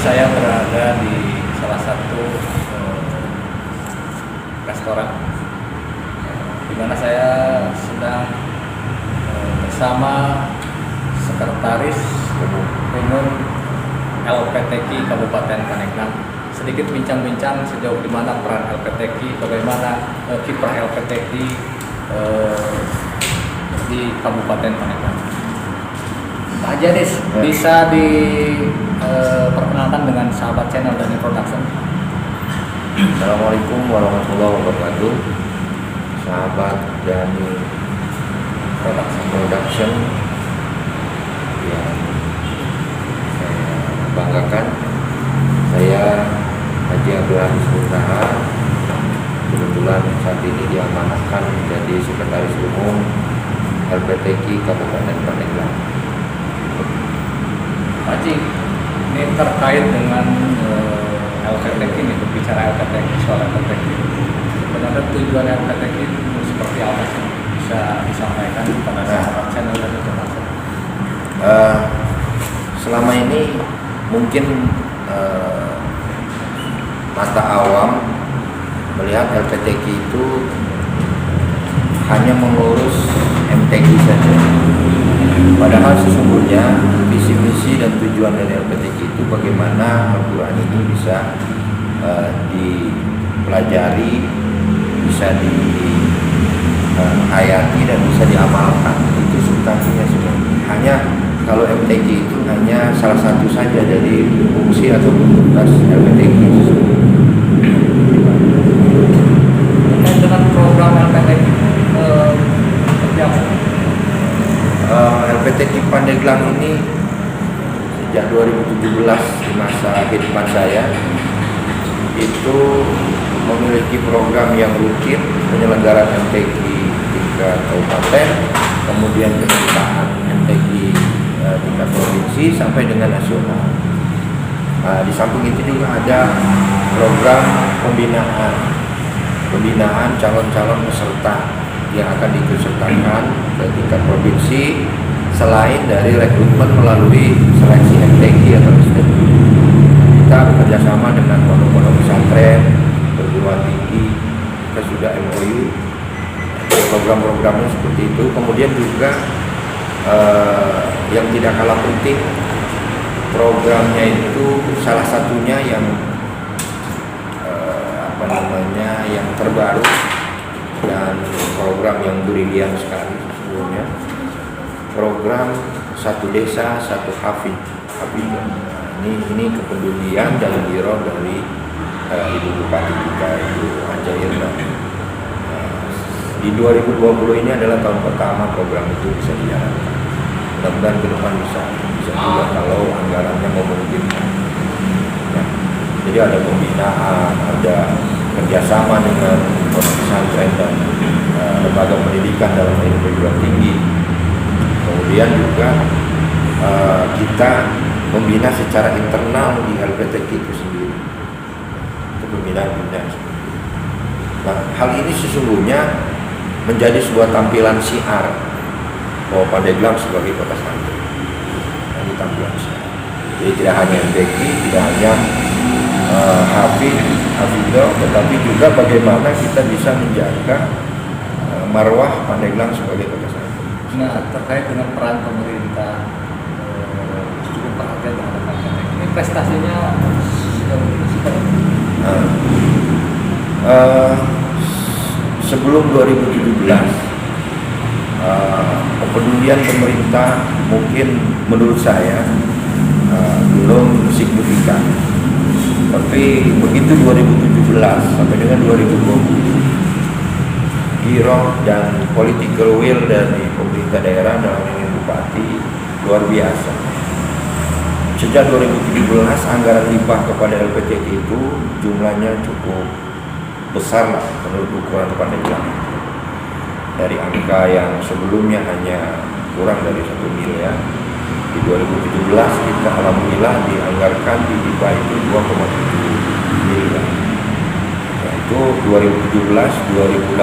saya berada di salah satu restoran di mana saya sedang bersama Sekretaris Umum LPTQ Kabupaten Pandeglang. Sedikit bincang-bincang sejauh di mana peran LPTQ, bagaimana kiprah LPTQ di Kabupaten Pandeglang. Pak Jadis, bisa diperkenalkan dengan sahabat channel dan introduction. Assalamualaikum warahmatullahi wabarakatuh. Sahabat Dhani Production yang saya banggakan, saya Haji Abdul Aziz Muntaha, kebetulan saat ini diamanahkan menjadi Sekretaris Umum LPTQ Kabupaten Pandeglang. Pak Haji, ini terkait dengan LPTQ ini, berbicara LPTQ, soal LPTQ. Sebenarnya tujuan LPTQ itu seperti apa sih? Bisa disampaikan kepada sahabat channel dan introduction. Selama ini mungkin mata awam melihat LPTQ itu hanya mengurus MTQ saja. Padahal sesungguhnya visi-misi dan tujuan dari LPTQ itu bagaimana Al-Quran ini bisa dipelajari, bisa dihayati dan bisa diamalkan. Itu substansinya sebenarnya. Hanya kalau MTQ itu hanya salah satu saja dari fungsi atau tugas LPTQ. Terkait dengan program LPTQ seperti apa? LPTQ Pandeglang ini sejak 2017 di masa kehidupan saya itu memiliki program yang rutin penyelenggaraan MTQ tingkat kabupaten, kemudian penyelenggaraan MTQ tingkat provinsi sampai dengan nasional. Di samping itu juga ada program pembinaan calon-calon peserta yang akan diikutsertakan ke tingkat provinsi selain dari rekrutmen melalui seleksi MTQ atau STQ. Kita bekerjasama dengan pondok-pondok pesantren, perguruan tinggi, kita sudah MOU program-programnya seperti itu. Kemudian juga yang tidak kalah penting, programnya itu salah satunya yang yang terbaru dan program yang brilian sekali sesungguhnya, program satu desa satu hafidh. Ini kepedulian dan giroh dari Ibu Bupati kita, Ibu Anja Irna. Di 2020 ini adalah tahun pertama program itu bisa dijalankan. Mudah-mudahan ke depan bisa juga kalau anggarannya memungkinkan. Jadi ada pembinaan, ada kerjasama dengan pesantren dan lembaga pendidikan dalam hal ini perguruan tinggi. Kemudian juga kita membina secara internal di LPTQ itu sendiri. Itu pembinaan. Nah, hal ini sesungguhnya menjadi sebuah tampilan syiar bahwa Pandeglang sebagai kota santri. Ini tampilan syiar. Jadi tidak hanya MTQ, tidak hanya hafidho, tetapi juga bagaimana kita bisa menjaga marwah Pandeglang sebagai kota santri. Nah, terkait dengan peran pemerintah cukup perhatian terhadap LPTQ. Ini prestasinya sebelum 2017 kepedulian pemerintah mungkin menurut saya belum signifikan. Tapi begitu 2017 sampai dengan 2020, giroh dan political will dari pemerintah daerah dalam ini bupati luar biasa. Sejak 2017 anggaran hibah kepada LPTQ itu jumlahnya cukup besar lah menurut ukuran Pandeglang. Dari angka yang sebelumnya hanya kurang dari 1 miliar, di 2017 kita alhamdulillah dianggarkan di hibah itu 2,7 miliar. Yaitu 2017, 2018,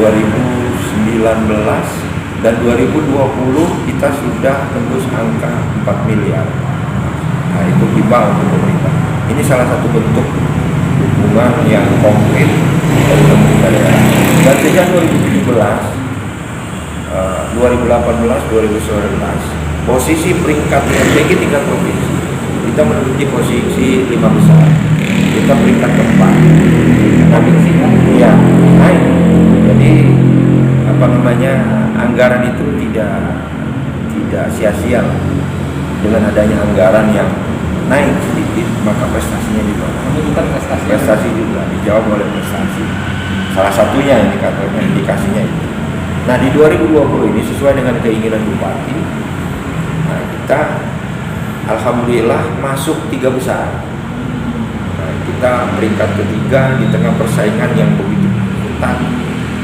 2019 dan 2020 kita sudah tembus angka 4 miliar. Nah, itu hibah untuk pemerintah. Ini salah satu bentuk dukungan yang konkret dari pemerintah daerah. Dan sejak 2017, 2018, 2019, posisi peringkat IMPG tingkat provinsi kita menduduki posisi 5 besar. Kita peringkat keempat. Provinsi kan? Iya, naik. Jadi anggaran itu tidak sia-sia. Dengan adanya anggaran yang naik sedikit, maka prestasinya juga. Menunjukkan prestasi. Prestasi juga dijawab oleh prestasi. Salah satunya indikatornya, indikasinya itu. Nah, di 2020 ini sesuai dengan keinginan Bupati, nah, kita alhamdulillah masuk 3 besar. Nah, kita peringkat ketiga di tengah persaingan yang begitu ketat,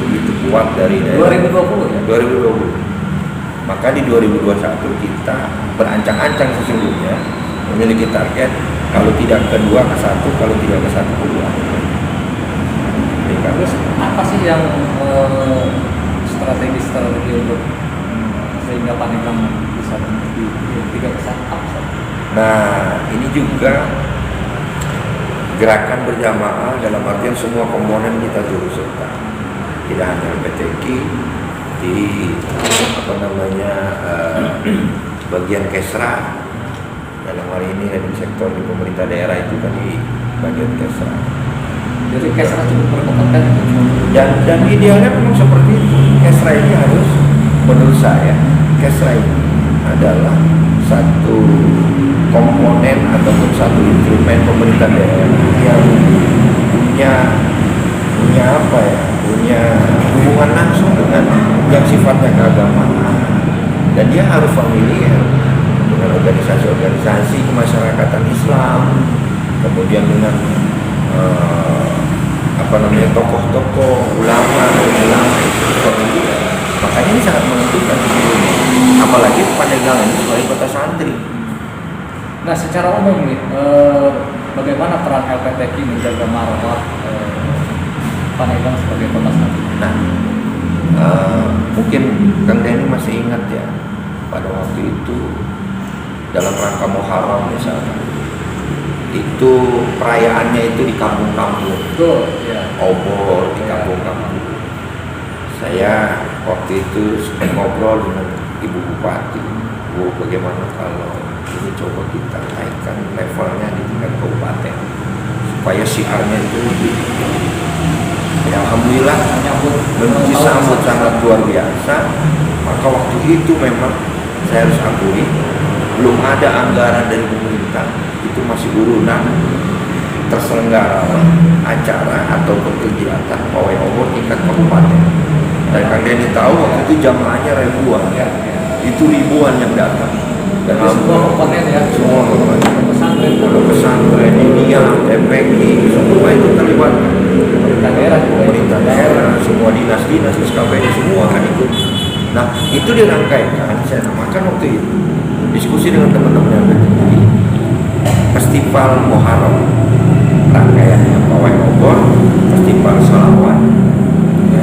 begitu kuat dari daerah. 2020 ya? 2020. Maka di 2021 kita berancang-ancang sesungguhnya memiliki target kalau tidak kedua ke satu, kalau tidak ke satu kedua. Terus apa sih yang strategi untuk sehingga Pandeglang bisa di 3 besar? Nah, ini juga gerakan berjamaah dalam artian semua komponen kita turut serta. Tidak hanya PTK di bagian Kesra, dalam hal ini dari sektor di pemerintah daerah itu kan di bagian Kesra. Jadi Kesra cukup berkompeten dan idealnya memang seperti itu. Kesra ini harus, menurut saya, Kesra ini adalah satu komponen ataupun satu instrumen pemerintah daerah yang punya hubungan langsung dengan yang sifatnya keagamaan, dan dia harus familiar dengan organisasi-organisasi kemasyarakatan Islam, kemudian dengan tokoh-tokoh ulama itu familiar. Makanya ini sangat menentukan sebelumnya, apalagi Pandeglang ini sebagai kota santri. Nah, secara umum nih, bagaimana peran LPTK menjaga marwah Pandeglang sebagai kota santri? Nah, mungkin Kang Denny masih ingat ya, pada waktu itu dalam rangka Muharram misalnya, itu perayaannya itu di kampung-kampung. Betul, ya. Obor di kampung-kampung. Saya waktu itu sedang ngobrol dengan Ibu Bupati, Bu, bagaimana kalau ini coba kita naikkan levelnya di tingkat kabupaten supaya siarnya itu lebih. Ya, alhamdulillah disambut sangat luar biasa. Maka waktu itu memang saya harus akui belum ada anggaran dari pemerintah, itu masih urunan terselenggara acara atau kegiatan pawai obor tingkat kabupaten. Dan Kang Denny tahu waktu itu jamaahnya ribuan, itu ribuan yang datang. Dan semua komponen ya, semua komponen, pesantren, India, MPK, semua itu terlibat. Pemerintah daerah, semua dinas-dinas, SKPD semua kan ikut. Nah, itu dirangkaikan, saya namakan waktu itu diskusi dengan teman-teman yang ada di Festival Muharram, rangkaiannya pawai obor, Festival Sholawat, ya,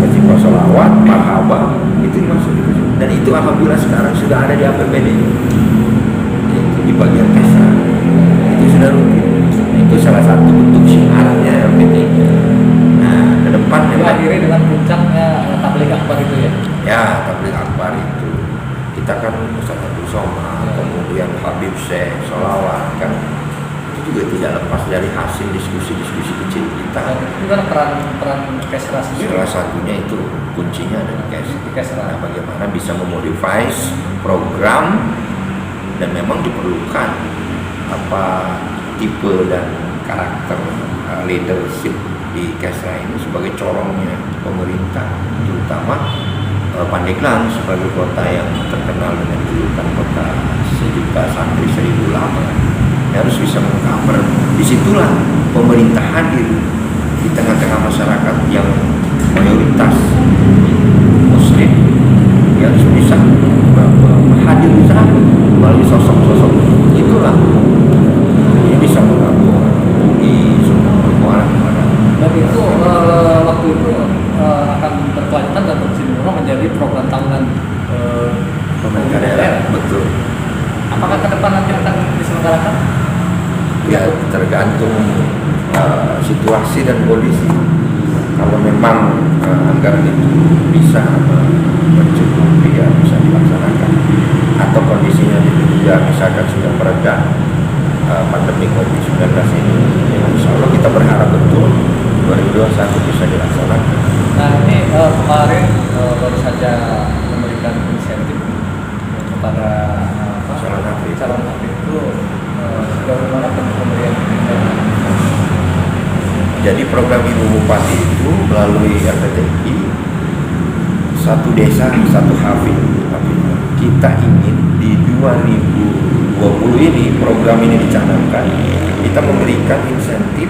Festival Sholawat, Marhaba, itu masuk itu. Dan itu alhamdulillah sekarang sudah ada di APBD, itu di bagian Kesra, itu sudah rutin. Itu salah satu bentuk syiarnya PT. Nah, ke depan akhirnya dengan puncaknya tabligh akbar itu ya. Ya, tabligh akbar itu kita kan Ustaz Abdul Somad, kemudian Habib Syekh, Sholawat kan itu juga tidak lepas dari hasil diskusi-diskusi kecil kita. Itu kan peran Kesra sendiri. Salah satunya itu kuncinya ada di Kesra. Nah, bagaimana bisa memodify program, dan memang diperlukan tipe dan karakter leadership di Kesra ini sebagai corongnya pemerintah, terutama Pandeglang sebagai kota yang terkenal dengan julukan kota sejuta santri 1000 ulama, harus bisa mengcover. Disitulah pemerintah hadir di tengah-tengah masyarakat yang mayoritas Muslim, yang harus bisa hadir di sana melalui sosok-sosok itulah ini bisa menggabung semua orang. Dan itu waktu itu akan berkelanjutan dan berkesinambungan menjadi program tahunan pemerintah daerah. Betul. Apakah ke depan nanti akan diselenggarakan Ya tergantung situasi dan kondisi. Kalau memang anggaran itu bisa mencukupi, ya bisa dilaksanakan. Atau kondisinya itu juga misalkan sudah mereda pandemi COVID-19 ini, ya insya Allah kita berharap betul 2021 bisa dilaksanakan. Nah ini kemarin baru saja memberikan insentif kepada calon hafid itu sejauh mana pemberian insentif? Jadi program Ibu Bupati itu melalui LPTI satu desa satu hafid. Kita ingin di 2020 ini program ini dicanangkan, kita memberikan insentif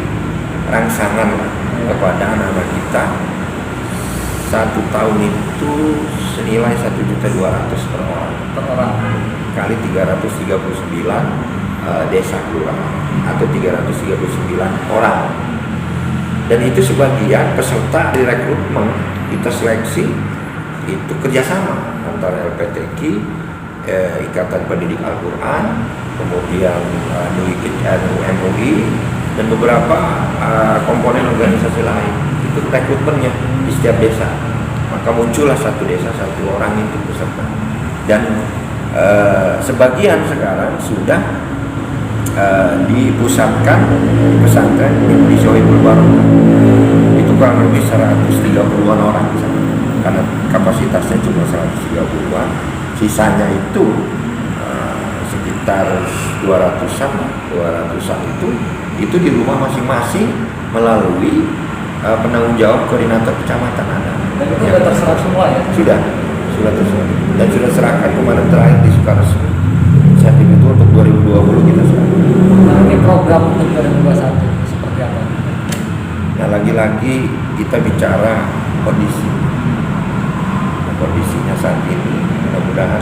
rangsangan kepada anak-anak kita. Satu tahun itu senilai 1.200.000 per orang kali 339 desa kelurahan atau 339 orang. Dan itu sebagian peserta di rekrutmen kita seleksi itu kerjasama antara LPTQ, Ikatan Pendidik Al-Quran, kemudian MUI, dan beberapa komponen organisasi lain. Itu rekrutmennya di setiap desa. Maka muncullah satu desa satu orang itu peserta. Dan sebagian sekarang sudah dipusatkan di pesantren di Sohibul Barokah. Itu kurang lebih 130-an orang di sana. Karena kapasitasnya cuma 130-an, sisanya itu sekitar 200-an itu di rumah masing-masing melalui penanggung jawab koordinator kecamatan ada. Dan itu sudah terserah semua ya? Sudah terserah. Dan sudah serahkan kemarin terakhir di Sukaresmi. Insentif itu untuk 2020 kita serahkan. Nah ini program untuk 2021 seperti apa? Nah lagi-lagi kita bicara kondisinya saat ini, mudah-mudahan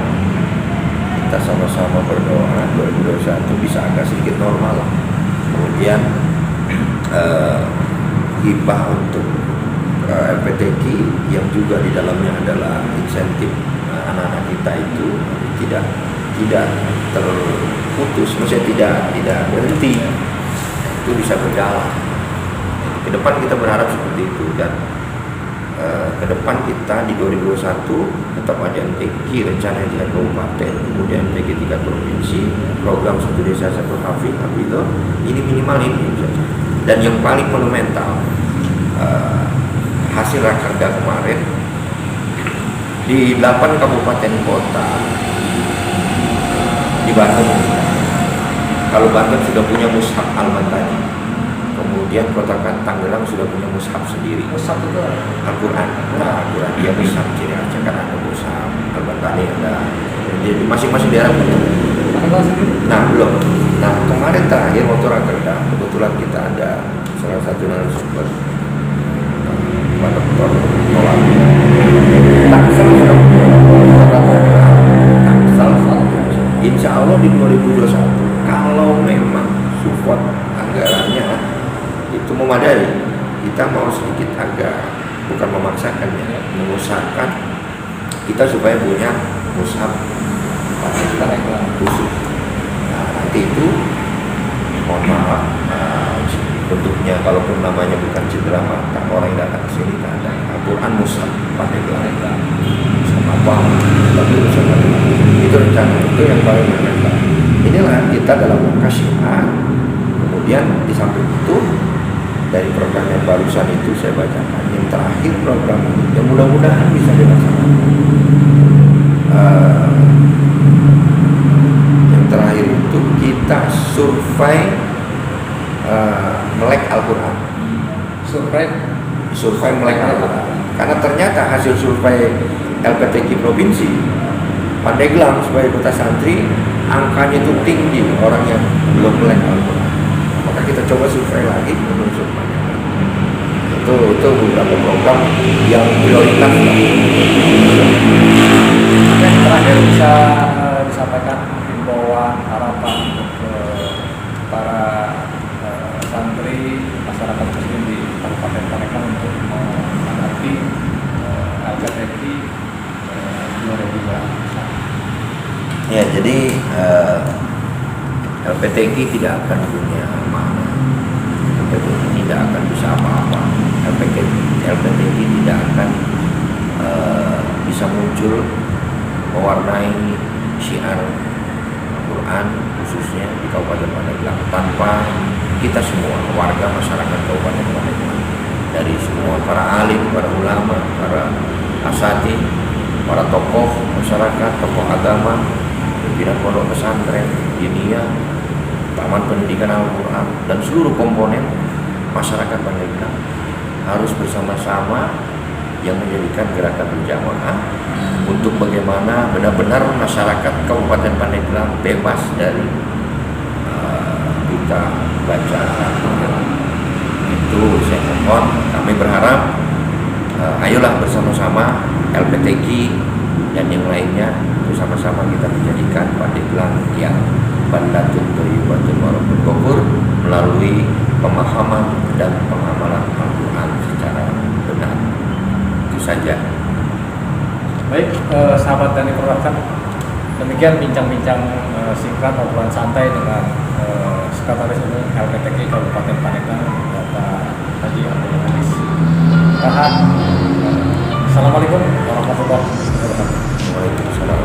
kita sama-sama berdoa 2021 bisa agak sedikit normal lah. Kemudian hibah untuk LPTQ yang juga di dalamnya adalah insentif anak-anak kita itu tidak terputus, maksudnya tidak berhenti, itu bisa berjalan. Ke depan kita berharap seperti itu, dan ke depan kita di 2021 tetap ada MTQ rencana di kabupaten, kemudian MTQ tingkat provinsi, program satu desa satu hafid itu ini minimal ini saja. Dan yang paling monumental hasil rakerda kemarin di 8 kabupaten kota di Banten. Kalau Banten sudah punya mushaf Al-Mantani, kemudian kota Tangerang sudah punya mushaf sendiri. Mushaf itu Al-Quran. Nah, Al-Quran dia mushaf ciri Aceh kan ada mushaf Al-Mantani ada. Jadi masing-masing daerah punya. Nah belum. Nah kemarin terakhir waktu rakerda kebetulan kita ada salah satu narasumber Pak Dr. Nolan. Tangsel sudah Insya Allah di 2021 kalau memang support anggarannya itu memadai, kita mau sedikit agak bukan memaksakan ya, mengusahakan kita supaya punya mushaf khusus. Nah nanti itu mohon maaf bentuknya kalaupun namanya bukan cedera mata, orang yang datang ke sini kan ada Al-Quran mushaf Pandeglang sama apa tapi mushaf Pandeglang itu rencana itu yang paling menentukan. Inilah kita dalam langkah syiar. Kemudian di samping itu dari program yang barusan itu saya bacakan yang terakhir program ini yang mudah-mudahan bisa dilaksanakan. Yang terakhir itu kita survei melek Al-Quran. Survei melek Al-Quran. Karena ternyata hasil survei LPTQ provinsi Pandeglang sebagai kota santri angkanya itu tinggi orang yang belum melek Al-Quran. Maka kita coba survei lagi menurut Pandeglang. Itu beberapa program yang prioritas. Yang terakhir bisa disampaikan himbauan harapan untuk para santri masyarakat muslim di Kabupaten Tangerang untuk menghadapi LPTQ 2021. Ya, jadi LPTG tidak akan punya mana, LPTG tidak akan bisa apa-apa, LPTG tidak akan bisa muncul mewarnai syiar Al-Quran khususnya di Kabupaten Pandeglang tanpa kita semua warga masyarakat Kabupaten Pandeglang, dari semua para alim, para ulama, para asatidz, para tokoh masyarakat, tokoh agama, pimpinan pondok pesantren, diniyah, taman pendidikan Al-Quran, dan seluruh komponen masyarakat Pandeglang harus bersama-sama yang menjadikan gerakan berjamaah untuk bagaimana benar-benar masyarakat Kabupaten Pandeglang bebas dari berita baca Al-Quran. Itu saya mohon, kami berharap ayolah bersama-sama LPTG dan yang lainnya bersama-sama kita menjadikan Pandeglang yang baldatun thayyibatun wa rabbul ghafur melalui pemahaman dan pengamalan Al-Quran secara benar. Itu saja. Baik, sahabat dan informasi, demikian bincang-bincang singkat obrolan santai dengan Sekretaris Umum LPTG Kabupaten Pandeglang, Bapak Haji Abdul Hanis Tahan. Assalamualaikum warahmatullahi wabarakatuh. Waalaikumsalam.